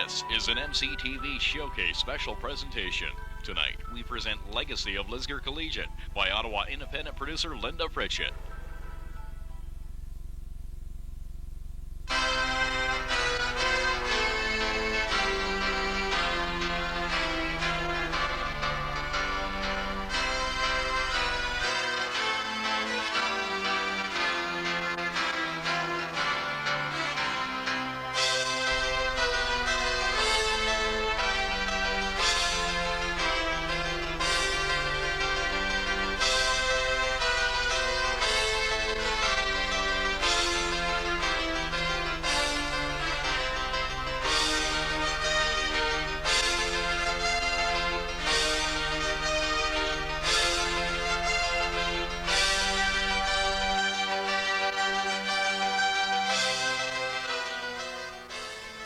This is an MCTV Showcase special presentation. Tonight, we present Legacy of Lisgar Collegiate by Ottawa independent producer Linda Pritchett.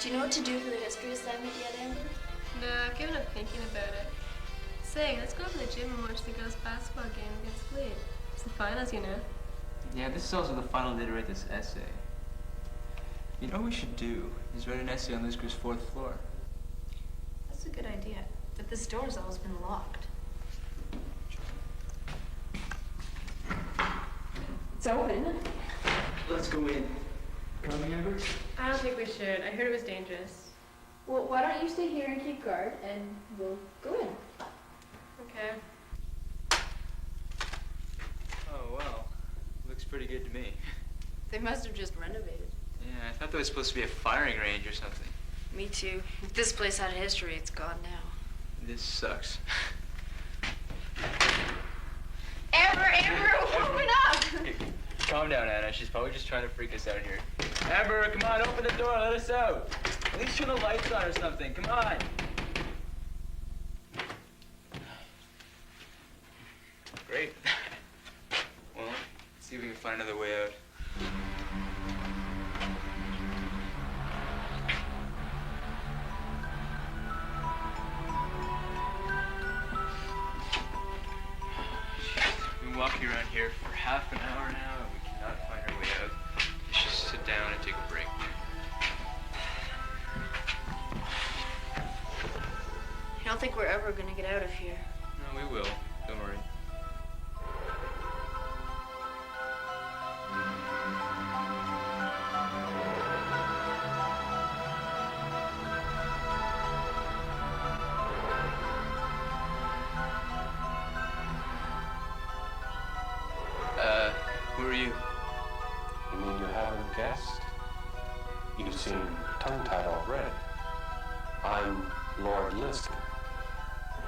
Do you know what to do for the history assignment yet, Amber? No, I've given up thinking about it. Say, let's go to the gym and watch the girls' basketball game against Collegiate. It's the finals, you know. Yeah, this is also the final day to write this essay. You know what we should do is write an essay on Lisgar's fourth floor. That's a good idea, but this door's always been locked. It's open. Let's go in. Coming, Amber? I don't think we should. I heard it was dangerous. Well, why don't you stay here and keep guard, and we'll go in. Okay. Oh, well. Looks pretty good to me. They must have just renovated. Yeah, I thought that was supposed to be a firing range or something. Me too. If this place had a history, it's gone now. This sucks. Amber, open up! Hey, calm down, Anna. She's probably just trying to freak us out here. Amber, come on, open the door, let us out. At least turn the lights on or something, come on. Great. Well, let's see if we can find another way out. We've been walking around here for half an hour now and we cannot find our way out. Let's just sit down and take a break. I don't think we're ever gonna get out of here. No, we will. Don't worry. Who are you? You mean you haven't guessed? You seem tongue-tied already. I'm Lord Lisgar.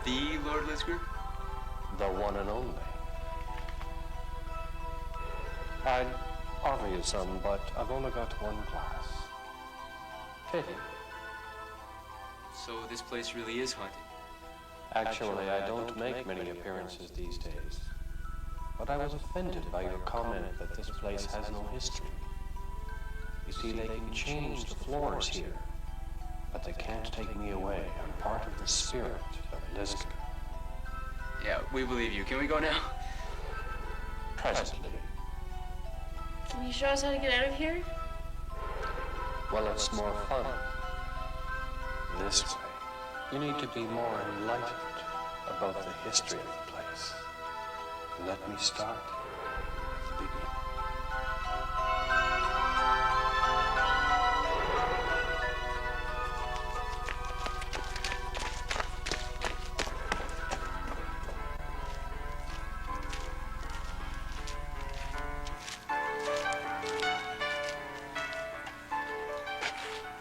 The Lord Lisgar? The one and only. I'd offer you some, but I've only got one glass. Pity. So this place really is haunted? Actually, I don't make many appearances these days. But I was offended by your comment that this place has no history. You see, they can change the floors here, but they can't take me away. I'm part of the spirit of Lisgar. Yeah, we believe you. Can we go now? Presently. Can you show us how to get out of here? Well, it's more fun this way. You need to be more enlightened about the history of the place. Let me start at the beginning.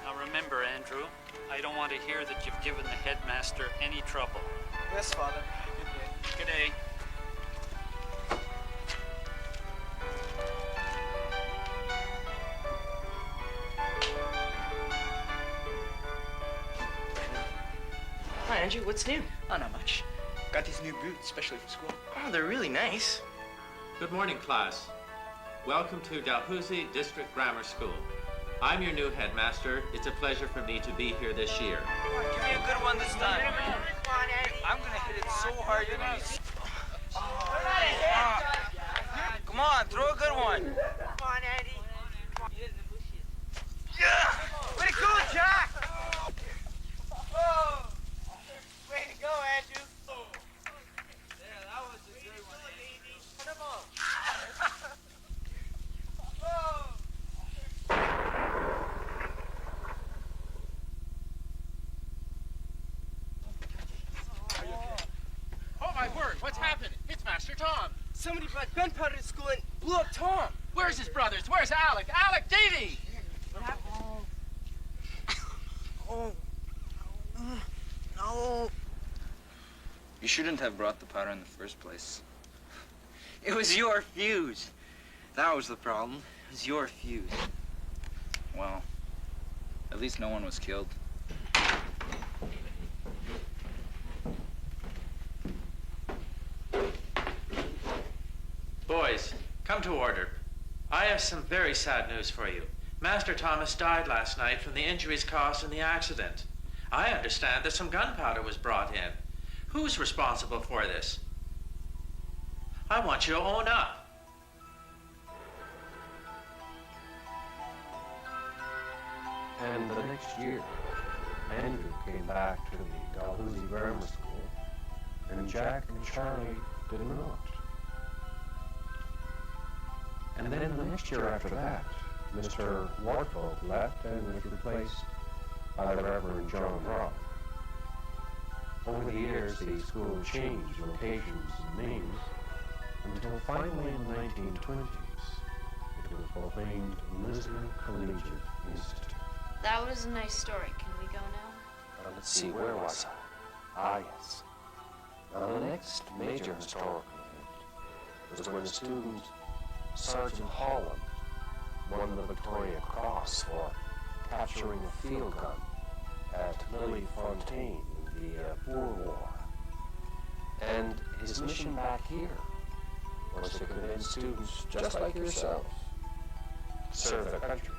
Now remember, Andrew, I don't want to hear that you've given the headmaster any trouble. Yes, Father. Good day. Hi, Andrew. What's new? Oh, not much. Got these new boots, especially for school. Oh, they're really nice. Good morning, class. Welcome to Dalhousie District Grammar School. I'm your new headmaster. It's a pleasure for me to be here this year. Come on, give me a good one this time. I'm gonna hit it so hard you're gonna be... Come on, throw a good one. Come on, Andy. Yeah! Way to go, Jack! Tom. Somebody brought gunpowder to school and blew up Tom. Where's his brothers? Where's Alec? Alec, Davey! What happened? Oh. No. You shouldn't have brought the powder in the first place. It was your fuse. That was the problem. It was your fuse. Well, at least no one was killed. Boys, come to order. I have some very sad news for you. Master Thomas died last night from the injuries caused in the accident. I understand that some gunpowder was brought in. Who's responsible for this? I want you to own up. And the next year, Andrew came back to the Dalhousie Grammar School, and Jack and Charlie did not. And then the next year after that, Mr. Warthope left and was replaced by the Reverend John Robb. Over the years, the school changed locations and names until finally in the 1920s, it was proclaimed Lisgar Collegiate Institute. That was a nice story. Can we go now? Let's see, where was I? Ah, yes. Now, the next major historical event was when the student Sergeant Holland won the Victoria Cross for capturing a field gun at Lily Fontaine in the Boer War. And his mission back here was to convince students just like yourselves to serve the country.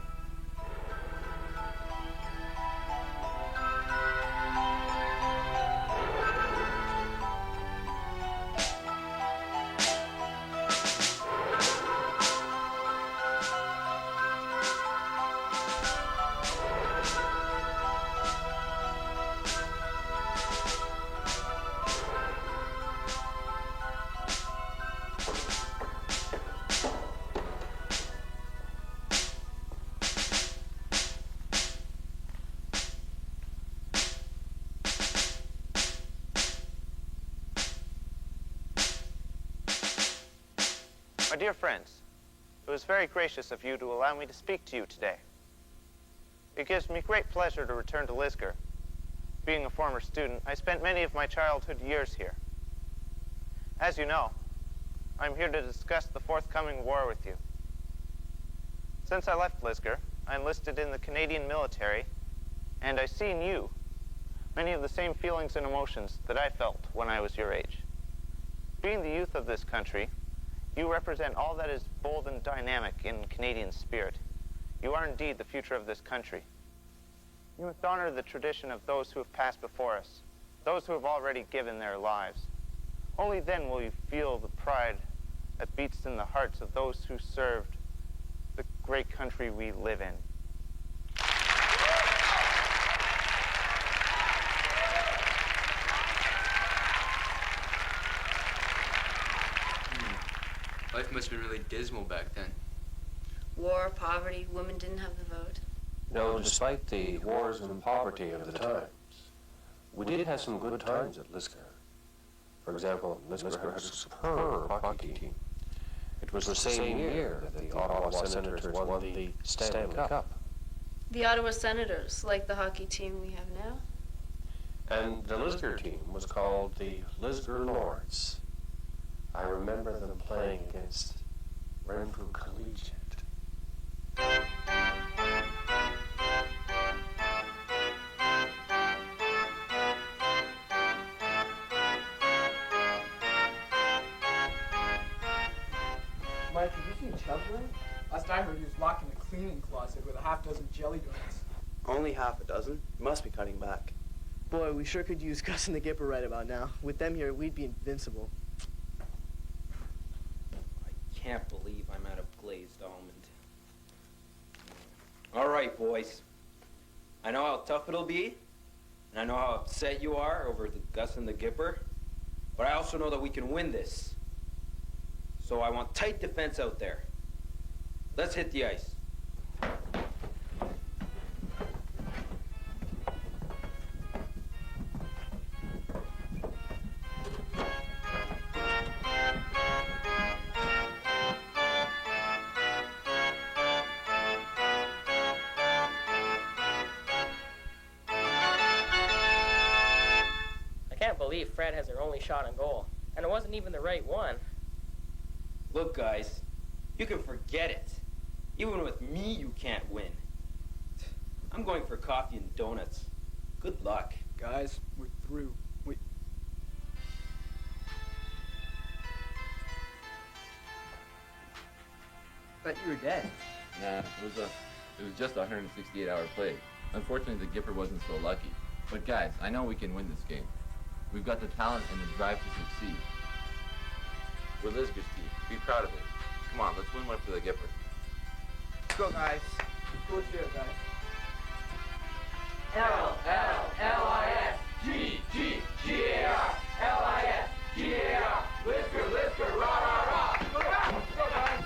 My dear friends, it was very gracious of you to allow me to speak to you today. It gives me great pleasure to return to Lisgar. Being a former student, I spent many of my childhood years here. As you know, I'm here to discuss the forthcoming war with you. Since I left Lisgar, I enlisted in the Canadian military, and I see in you many of the same feelings and emotions that I felt when I was your age. Being the youth of this country, you represent all that is bold and dynamic in Canadian spirit. You are indeed the future of this country. You must honor the tradition of those who have passed before us, those who have already given their lives. Only then will you feel the pride that beats in the hearts of those who served the great country we live in. Life must have been really dismal back then. War, poverty, women didn't have the vote. No, despite the wars and poverty of the times, we did have some good times at Lisgar. For example, Lisgar had a superb hockey team. It was the same year that the Ottawa Senators won the Stanley Cup. The Ottawa Senators, like the hockey team we have now. And the Lisgar team was called the Lisgar Lords. I remember them playing against Renfrew Collegiate. Mike, have you seen Chubb's room? Last I heard, he was locked in a cleaning closet with a half-dozen jelly donuts. Only half a dozen? Must be cutting back. Boy, we sure could use Gus and the Gipper right about now. With them here, we'd be invincible. I can't believe I'm out of glazed almond. All right, boys. I know how tough it'll be, and I know how upset you are over the Gus and the Gipper, but I also know that we can win this. So I want tight defense out there. Let's hit the ice. believe Fred has their only shot on goal. And it wasn't even the right one. Look, guys, you can forget it. Even with me, you can't win. I'm going for coffee and donuts. Good luck. Guys, we're through. Thought you were dead. Nah, it was just a 168-hour play. Unfortunately, the Gipper wasn't so lucky. But guys, I know we can win this game. We've got the talent and the drive to succeed. We're Lisgar's team. Be proud of it. Come on, let's win one for the Gipper. Let's go, guys. Go cheer, guys. L-L-L-I-S-G-G-G-A-R. L-I-S-G-A-R. Lisgar, Lisgar, rah, rah, rah. Go, guys.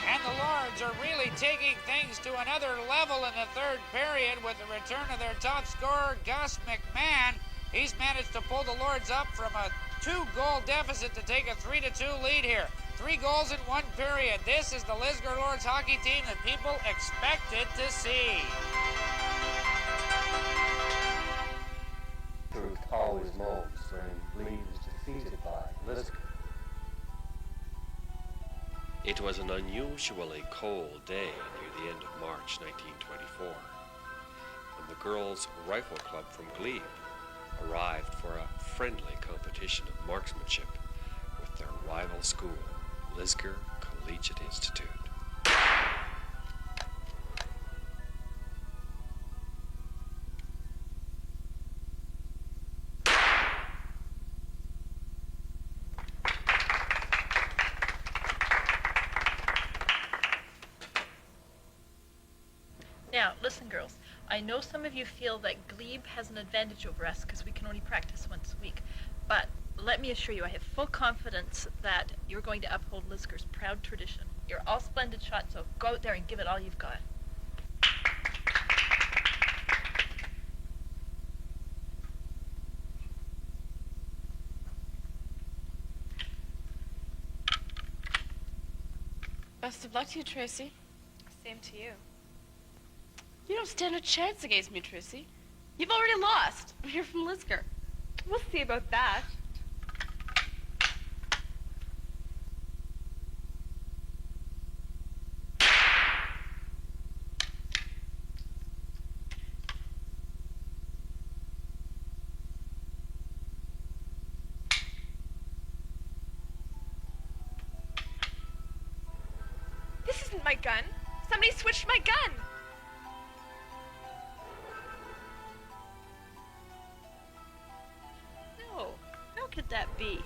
And the Lords are really taking things to another level in the third period with the return of their top scorer, Gus McMahon. He's managed to pull the Lords up from a 2-goal deficit to take a 3-2 lead here. 3 goals in 1 period. This is the Lisgar Lords hockey team that people expected to see. Truth always moves when Glebe is defeated by Lisgar. It was an unusually cold day near the end of March 1924, when the girls' rifle club from Glebe arrived for a friendly competition of marksmanship with their rival school, Lisgar Collegiate Institute. Now, listen, girls. I know some of you feel that Glebe has an advantage over us because we can only practice once a week. But let me assure you, I have full confidence that you're going to uphold Lisgar's proud tradition. You're all splendid shots, so go out there and give it all you've got. Best of luck to you, Tracy. Same to you. You don't stand a chance against me, Tracy. You've already lost. You're from Lisgar. We'll see about that. This isn't my gun. Somebody switched my gun. No, how could that be?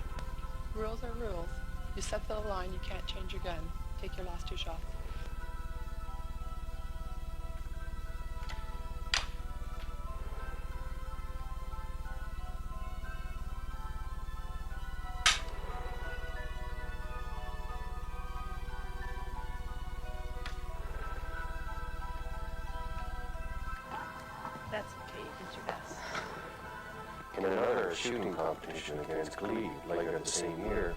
Rules are rules. You set the line, you can't change your gun. Take your last 2 shots. That's okay, you did your best. In another shooting competition against Glebe later the same year,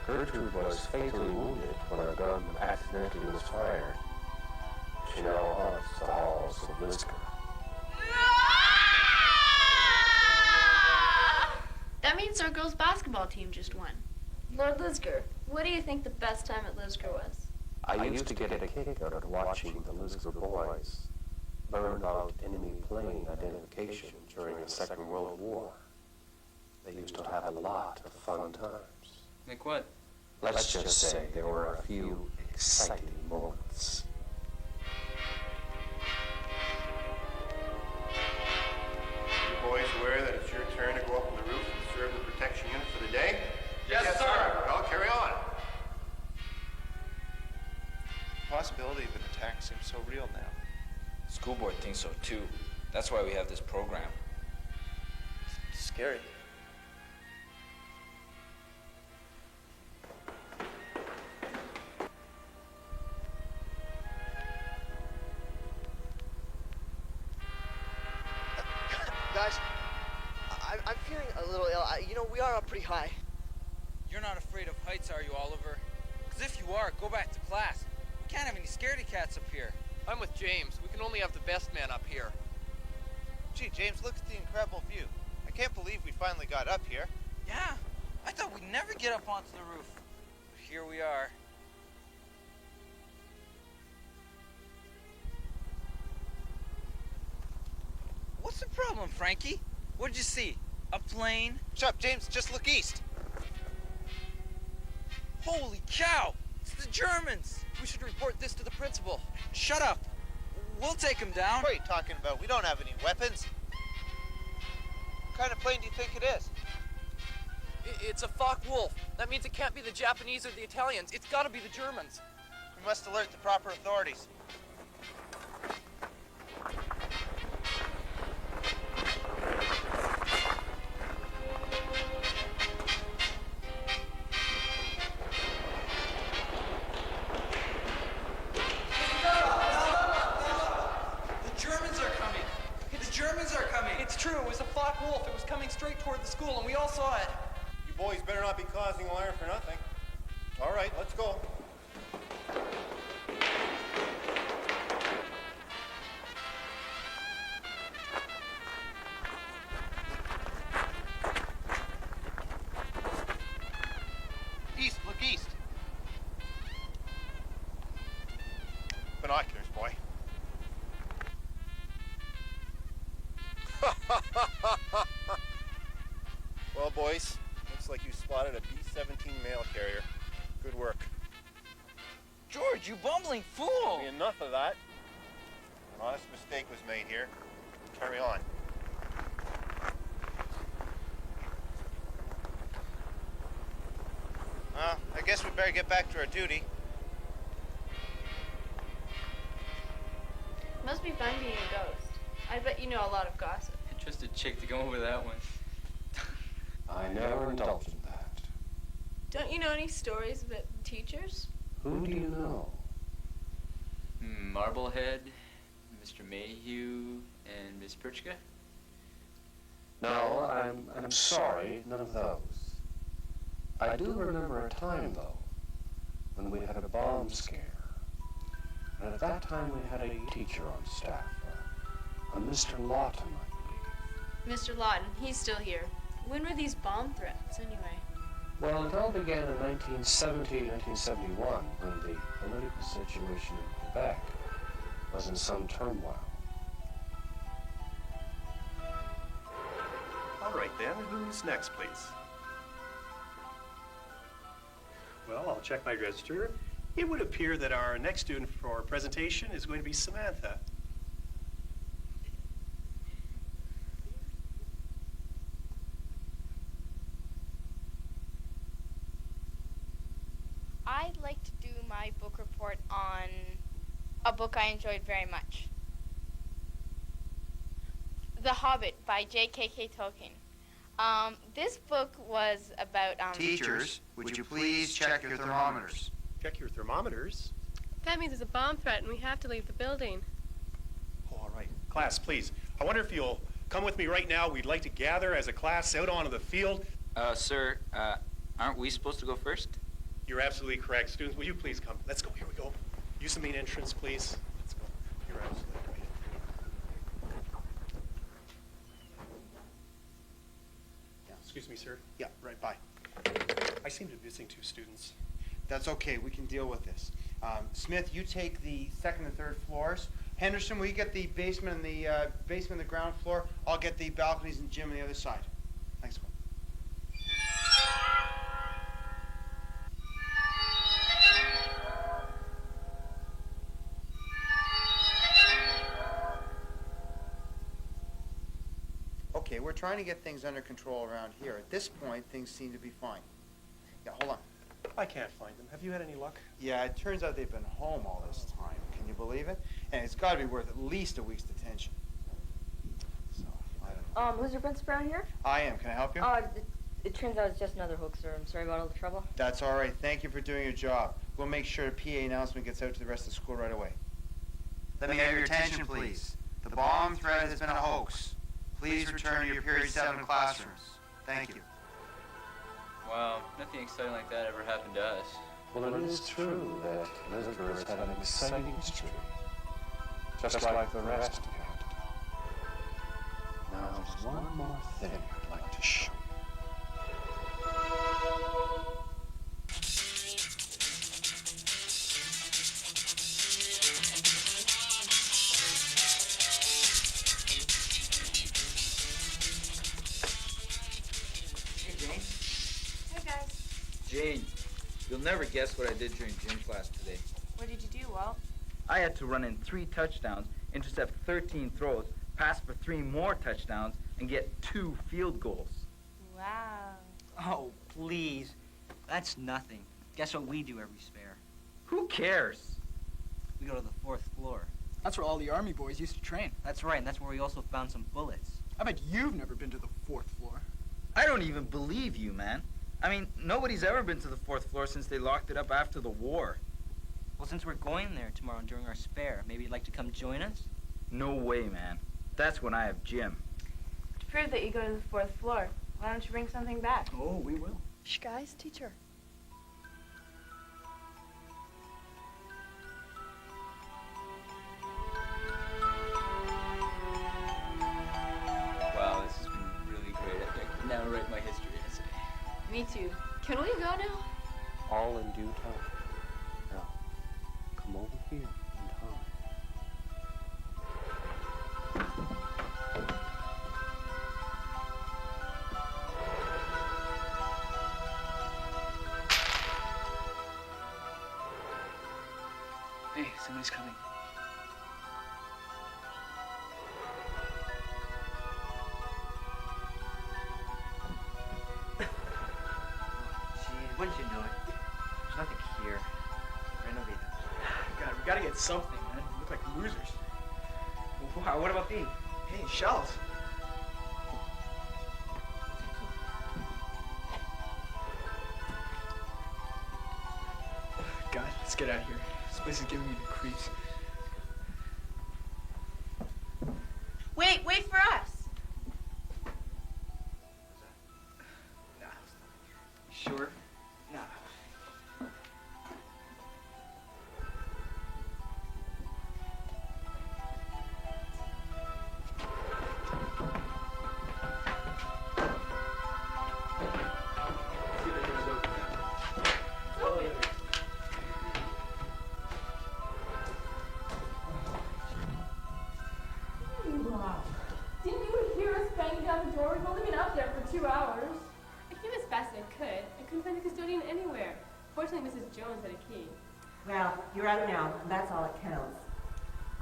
Gertrude was fatally wounded when a gun accidentally was fired. She now haunts the halls of Lisgar. That means our girls' basketball team just won. Lord Lisgar, what do you think the best time at Lisgar was? I used to get a kick out of watching the Lisgar boys learn about enemy plane identification during the Second World War. They used to have a lot of fun times. Like what? Let's just say there were a few exciting moments. You boys aware that it's your turn to go up on the roof and serve the protection unit for the day? Yes, sir. Well, carry on. The possibility of an attack seems so real now. School board thinks so too. That's why we have this program. It's scary. Guys, I'm feeling a little ill. You know, we are up pretty high. You're not afraid of heights, are you, Oliver? Because if you are, go back to class. We can't have any scaredy cats up here. I'm with James. We can only have the best men up here. Gee, James, look at the incredible view. I can't believe we finally got up here. Yeah, I thought we'd never get up onto the roof. But here we are. What's the problem, Frankie? What'd you see? A plane? Shut up, James. Just look east. Holy cow! It's the Germans! We should report this to the principal. Shut up! We'll take him down. What are you talking about? We don't have any weapons. What kind of plane do you think it is? It's a Focke-Wulf. That means it can't be the Japanese or the Italians. It's got to be the Germans. We must alert the proper authorities. It's true. It was a Focke-Wulf. It was coming straight toward the school, and we all saw it. You boys better not be causing alarm for nothing. All right, let's go. East, look east. Binoculars, boy. Well, boys, looks like you spotted a B-17 mail carrier. Good work. George, you bumbling fool! Be enough of that. An honest mistake was made here. Carry on. Well, I guess we better get back to our duty. Must be fun being a ghost. I bet you know a lot of gossip. Just a chick to go over that one. I never indulged in that. Don't you know any stories about teachers? Who do you know? Marblehead, Mr. Mayhew, and Miss Perchka? No, I'm sorry, none of those. I do remember a time, though, when we had a bomb scare. And at that time we had a teacher on staff, a Mr. Lawton, I believe. Mr. Lawton, he's still here. When were these bomb threats, anyway? Well, it all began in 1970, 1971, when the political situation in Quebec was in some turmoil. All right, then. Who's next, please? Well, I'll check my register. It would appear that our next student for presentation is going to be Samantha. I'd like to do my book report on a book I enjoyed very much. The Hobbit by J.K.K. Tolkien. This book was about... Teachers, would you please check your thermometers? Check your thermometers. That means there's a bomb threat and we have to leave the building. Oh, all right. Class, please. I wonder if you'll come with me right now. We'd like to gather as a class out onto the field. Sir, aren't we supposed to go first? You're absolutely correct. Students, will you please come? Let's go. Here we go. Use the main entrance, please. Let's go. You're absolutely right. Yeah, excuse me, sir. Yeah, right by. I seem to be missing 2 students. That's okay. We can deal with this. Smith, you take the second and third floors. Henderson, will you get the basement and the ground floor? I'll get the balconies and gym on the other side. Thanks. Okay, we're trying to get things under control around here. At this point, things seem to be fine. Yeah, hold on. I can't find them. Have you had any luck? Yeah, it turns out they've been home all this time. Can you believe it? And it's got to be worth at least a week's detention. So, I don't know. Who's your principal around here? I am. Can I help you? It turns out it's just another hoaxer. I'm sorry about all the trouble. That's all right. Thank you for doing your job. We'll make sure a PA announcement gets out to the rest of the school right away. Let me have your attention, please. The bomb threat has been a hoax. Please return to your Period 7 classrooms. Thank you. Wow, nothing exciting like that ever happened to us. Well, it is true that Lisgar has had an exciting history, just like the rest of Canada. Now, there's one more thing I'd like to show Hey, Jane. Hey, guys. Jane, you'll never guess what I did during gym class today. What did you do, Walt? I had to run in 3 touchdowns, intercept 13 throws, pass for 3 more touchdowns, and get 2 field goals. Wow. Oh, please. That's nothing. Guess what we do every spare? Who cares? We go to the 4th floor. That's where all the Army boys used to train. That's right, and that's where we also found some bullets. I bet you've never been to the 4th floor. I don't even believe you, man. I mean, nobody's ever been to the 4th floor since they locked it up after the war. Well, since we're going there tomorrow during our spare, maybe you'd like to come join us? No way, man. That's when I have gym. To prove that you go to the 4th floor, why don't you bring something back? Oh, we will. Shh, guys, teacher. Wow, this has been really great. I can now write my history essay. Me too. Can we go now? all in due time. Now, come over here and hide. Hey, somebody's coming. Jeez, wouldn't you know it? There's nothing here. Renovate it. God, we gotta get something, man. We look like losers. Wow, what about these? Hey, shells. God, let's get out of here. This place is giving me the creeps. Wait for us. Sure? No. Wow. Didn't you hear us banging down the door? We've only been out there for 2 hours. I came as fast as I could. I couldn't find the custodian anywhere. Fortunately, Mrs. Jones had a key. Well, you're out now. That's all that counts.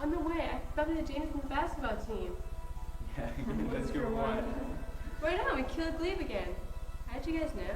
On the way, I bumped into James from the basketball team. Yeah, that's good one. Right on, we killed Glebe again. How'd you guys know?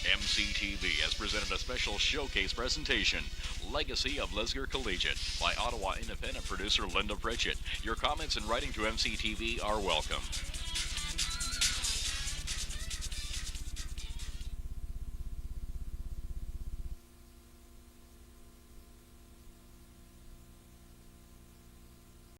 MCTV has presented a special showcase presentation, Legacy of Lisgar Collegiate, by Ottawa independent producer Linda Pritchett. Your comments and writing to MCTV are welcome.